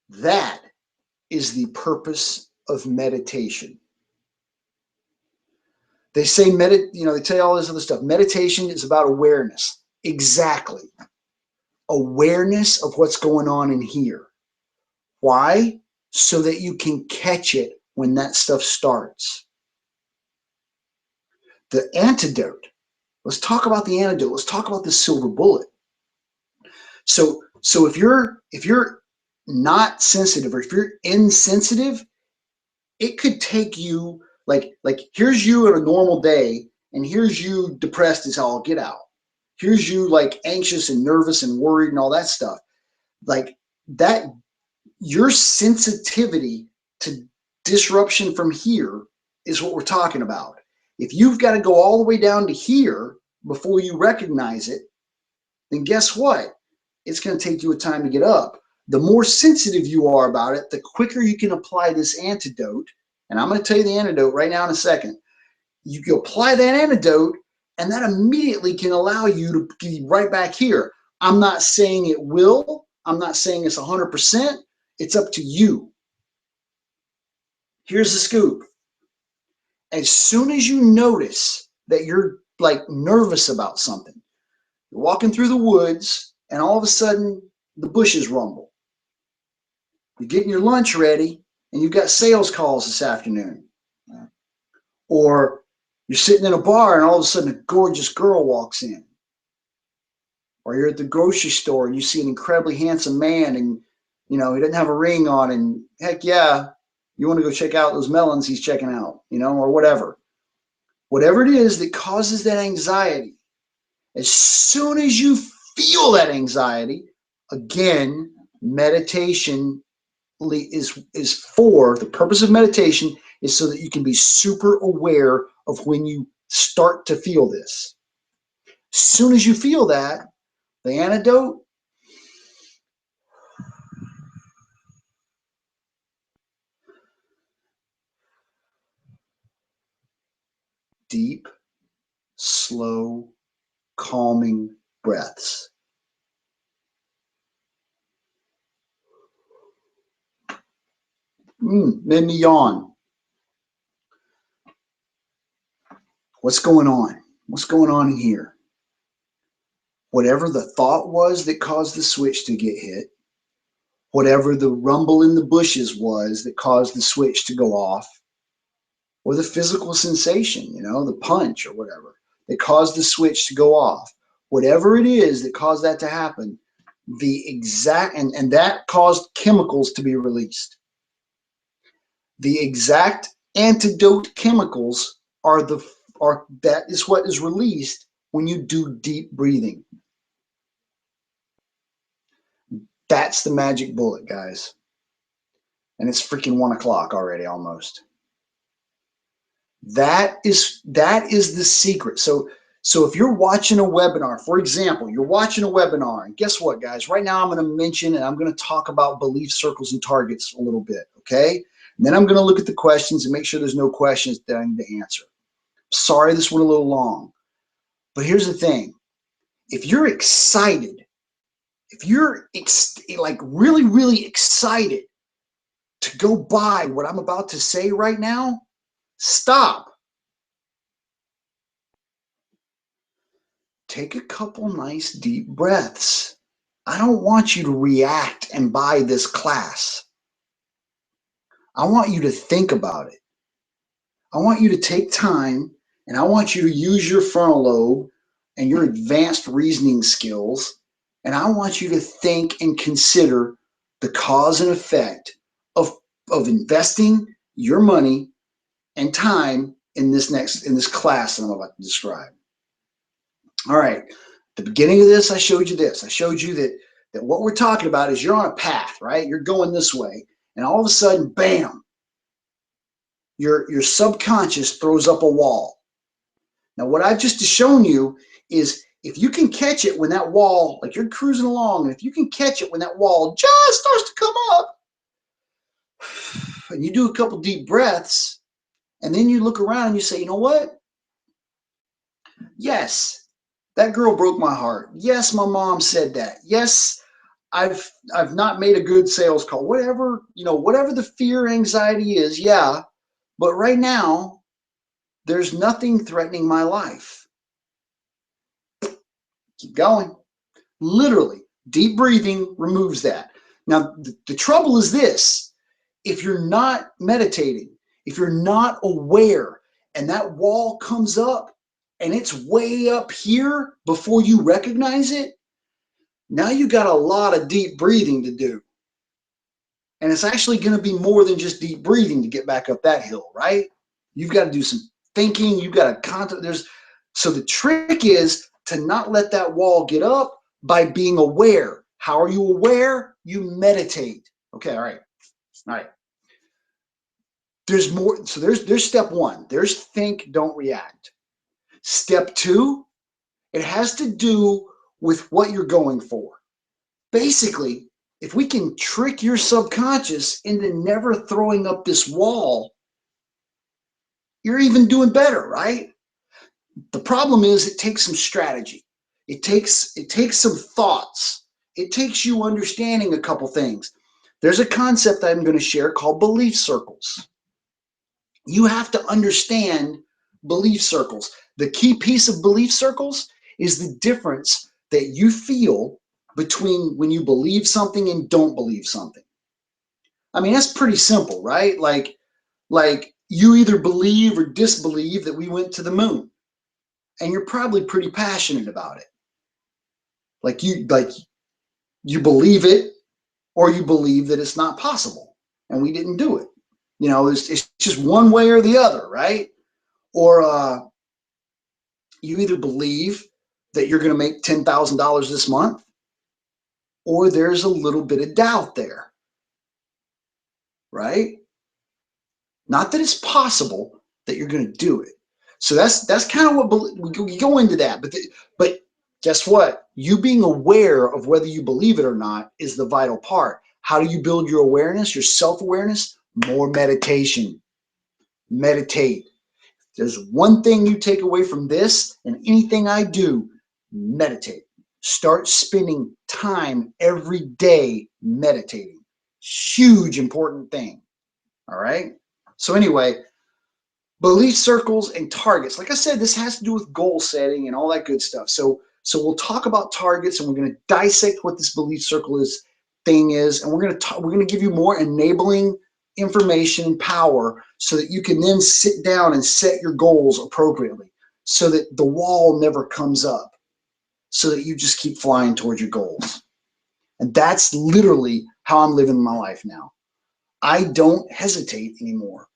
That is the purpose of meditation. They say they tell you all this other stuff. Meditation is about awareness. Exactly. Awareness of what's going on in here. Why? So that you can catch it when that stuff starts. The antidote. Let's talk about the antidote. Let's talk about the silver bullet. So if you're not sensitive, or if you're insensitive, it could take you like here's you in a normal day, and here's you depressed as all get out. Here's you like anxious and nervous and worried and all that stuff. Like that, your sensitivity to disruption from here is what we're talking about. If you've got to go all the way down to here before you recognize it, then guess what? It's going to take you a time to get up. The more sensitive you are about it, the quicker you can apply this antidote. And I'm going to tell you the antidote right now in a second. You can apply that antidote, and that immediately can allow you to be right back here. I'm not saying it will. I'm not saying it's 100%. It's up to you. Here's the scoop. As soon as you notice that you're like nervous about something, you're walking through the woods, and all of a sudden the bushes rumble. You're getting your lunch ready and you've got sales calls this afternoon. Or you're sitting in a bar and all of a sudden a gorgeous girl walks in. Or you're at the grocery store and you see an incredibly handsome man and he doesn't have a ring on and heck yeah, you want to go check out those melons he's checking out, or whatever. Whatever it is that causes that anxiety, as soon as you feel that anxiety, again, meditation is for the purpose of meditation is so that you can be super aware of when you start to feel this. As soon as you feel that, the antidote, deep, slow, calming breaths. Made me yawn. What's going on? What's going on in here? Whatever the thought was that caused the switch to get hit, whatever the rumble in the bushes was that caused the switch to go off, or the physical sensation, the punch or whatever that caused the switch to go off, whatever it is that caused that to happen, and that caused chemicals to be released. The exact antidote chemicals that is what is released when you do deep breathing. That's the magic bullet, guys. And it's freaking 1 o'clock already almost. That is the secret. So if you're watching a webinar, for example, you're watching a webinar, and guess what, guys? Right now I'm going to mention and I'm going to talk about belief circles and targets a little bit, okay? And then I'm going to look at the questions and make sure there's no questions that I need to answer. Sorry this went a little long, but here's the thing. If you're excited, if you're like really, really excited to go buy what I'm about to say right now, stop. Take a couple nice deep breaths. I don't want you to react and buy this class. I want you to think about it. I want you to take time and I want you to use your frontal lobe and your advanced reasoning skills. And I want you to think and consider the cause and effect of investing your money and time in this class that I'm about to describe. All right. At the beginning of this, I showed you this. I showed you that what we're talking about is you're on a path, right? You're going this way, and all of a sudden, bam, your subconscious throws up a wall. Now, what I've just shown you is if you can catch it when that wall, like you're cruising along, and if you can catch it when that wall just starts to come up, and you do a couple deep breaths, and then you look around and you say, you know what? Yes, that girl broke my heart. Yes, my mom said that. Yes, I've not made a good sales call. Whatever, whatever the fear, anxiety is, yeah. But right now, there's nothing threatening my life. Keep going. Literally, deep breathing removes that. Now, the trouble is this. If you're not meditating, if you're not aware, and that wall comes up, and it's way up here before you recognize it, now you got a lot of deep breathing to do. And it's actually going to be more than just deep breathing to get back up that hill, right? You've got to do some thinking. You've got to contemplate. So the trick is to not let that wall get up by being aware. How are you aware? You meditate. Okay, all right. All right. There's more. So there's step one. There's think, don't react. Step two, it has to do with what you're going for. Basically, if we can trick your subconscious into never throwing up this wall, you're even doing better, right? The problem is it takes some strategy. It takes some thoughts. It takes you understanding a couple things. There's a concept I'm going to share called belief circles. You have to understand belief circles. The key piece of belief circles is the difference that you feel between when you believe something and don't believe something. I mean, that's pretty simple, right? Like you either believe or disbelieve that we went to the moon, and you're probably pretty passionate about it. Like you believe it, or you believe that it's not possible and we didn't do it. You know, it's just one way or the other, right? Or you either believe that you're going to make $10,000 this month, or there's a little bit of doubt there, right? Not that it's possible that you're going to do it. So that's kind of what we go into that. But guess what? You being aware of whether you believe it or not is the vital part. How do you build your awareness, your self-awareness? More meditation. Meditate. There's one thing you take away from this and anything I do, meditate. Start spending time every day meditating. Huge, important thing. All right. So anyway, belief circles and targets. Like I said, this has to do with goal setting and all that good stuff. So we'll talk about targets, and we're going to dissect what this belief circle thing is, and we're going to give you more enabling information and power so that you can then sit down and set your goals appropriately, so that the wall never comes up, so that you just keep flying towards your goals. And that's literally how I'm living my life now. I don't hesitate anymore.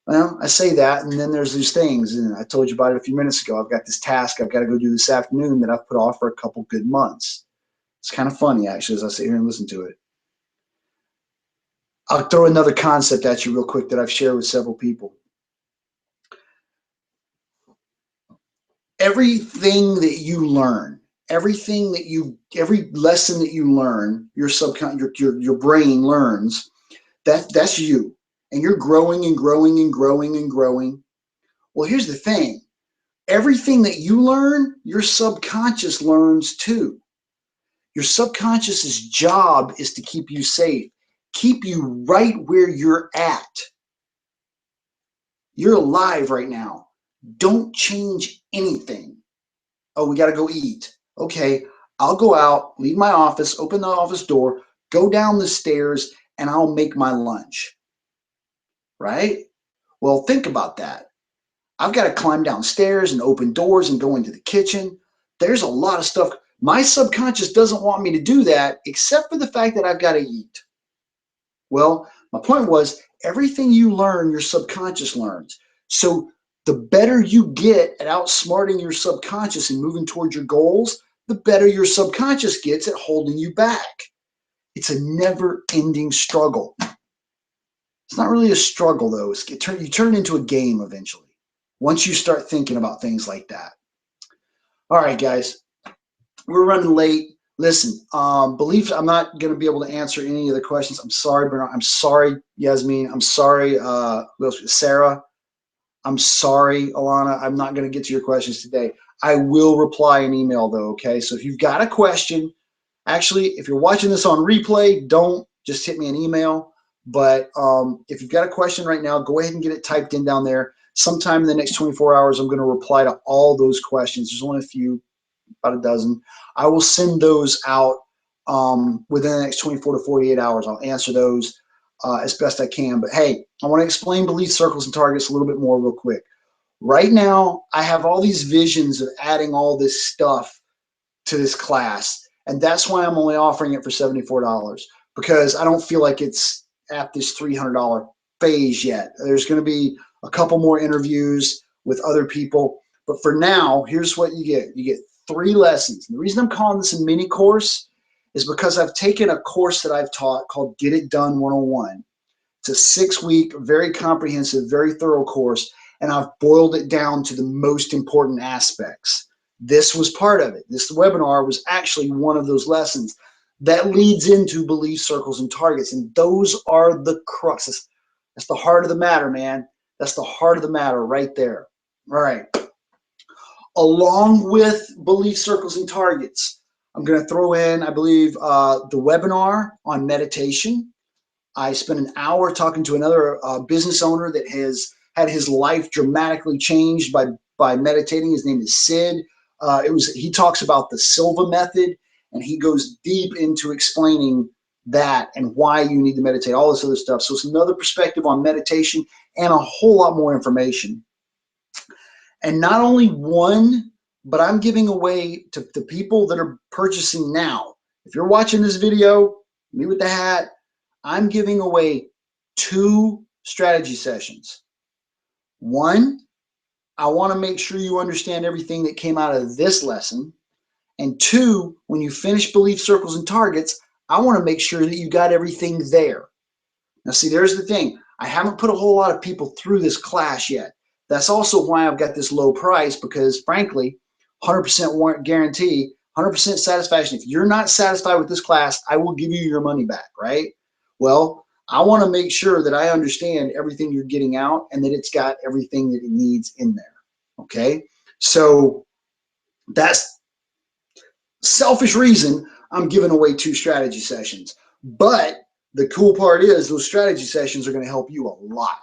Well, I say that, and then there's these things, and I told you about it a few minutes ago. I've got this task I've got to go do this afternoon that I've put off for a couple good months. It's kind of funny, actually, as I sit here and listen to it. I'll throw another concept at you real quick that I've shared with several people. Everything that you learn, every lesson that you learn, your brain learns, that's you. And you're growing and growing and growing and growing. Well, here's the thing. Everything that you learn, your subconscious learns too. Your subconscious's job is to keep you safe, keep you right where you're at. You're alive right now. Don't change anything. Oh, we got to go eat. Okay, I'll go out, leave my office, open the office door, go down the stairs, and I'll make my lunch. Right? Well, think about that. I've got to climb downstairs and open doors and go into the kitchen. There's a lot of stuff. My subconscious doesn't want me to do that, except for the fact that I've got to eat. Well, my point was, everything you learn, your subconscious learns. So the better you get at outsmarting your subconscious and moving towards your goals, the better your subconscious gets at holding you back. It's a never-ending struggle. It's not really a struggle, though. You turn it into a game eventually, once you start thinking about things like that. All right, guys, we're running late. Listen, beliefs, I'm not going to be able to answer any of the questions. I'm sorry, Bernard. I'm sorry, Yasmin. I'm sorry, Sarah. I'm sorry, Alana. I'm not going to get to your questions today. I will reply an email, though, okay? So if you've got a question, actually, if you're watching this on replay, don't just hit me an email. But if you've got a question right now, go ahead and get it typed in down there. Sometime in the next 24 hours, I'm going to reply to all those questions. There's only a few, about a dozen. I will send those out within the next 24 to 48 hours. I'll answer those as best I can. But hey, I want to explain belief circles and targets a little bit more real quick. Right now, I have all these visions of adding all this stuff to this class. And that's why I'm only offering it for $74, because I don't feel like it's at this $300 phase yet. There's going to be a couple more interviews with other people. But for now, here's what you get. You get 3 lessons. And the reason I'm calling this a mini course is because I've taken a course that I've taught called Get It Done 101. It's a 6-week, very comprehensive, very thorough course, and I've boiled it down to the most important aspects. This was part of it. This webinar was actually one of those lessons that leads into belief circles and targets, and those are the cruxes. That's the heart of the matter, man. That's the heart of the matter right there. All right. Along with belief circles and targets, I'm going to throw in, I believe, the webinar on meditation. I spent an hour talking to another business owner that has had his life dramatically changed by meditating. His name is Sid. He talks about the Silva method, and he goes deep into explaining that and why you need to meditate, all this other stuff. So it's another perspective on meditation and a whole lot more information. And not only one, but I'm giving away to the people that are purchasing now. If you're watching this video, me with the hat, I'm giving away 2 strategy sessions. One, I want to make sure you understand everything that came out of this lesson. And 2, when you finish belief circles and targets, I want to make sure that you got everything there. Now, see, there's the thing. I haven't put a whole lot of people through this class yet. That's also why I've got this low price, because frankly, 100% warrant guarantee, 100% satisfaction. If you're not satisfied with this class, I will give you your money back, right? Well, I want to make sure that I understand everything you're getting out and that it's got everything that it needs in there, okay? So that's selfish reason I'm giving away 2 strategy sessions. But the cool part is those strategy sessions are going to help you a lot.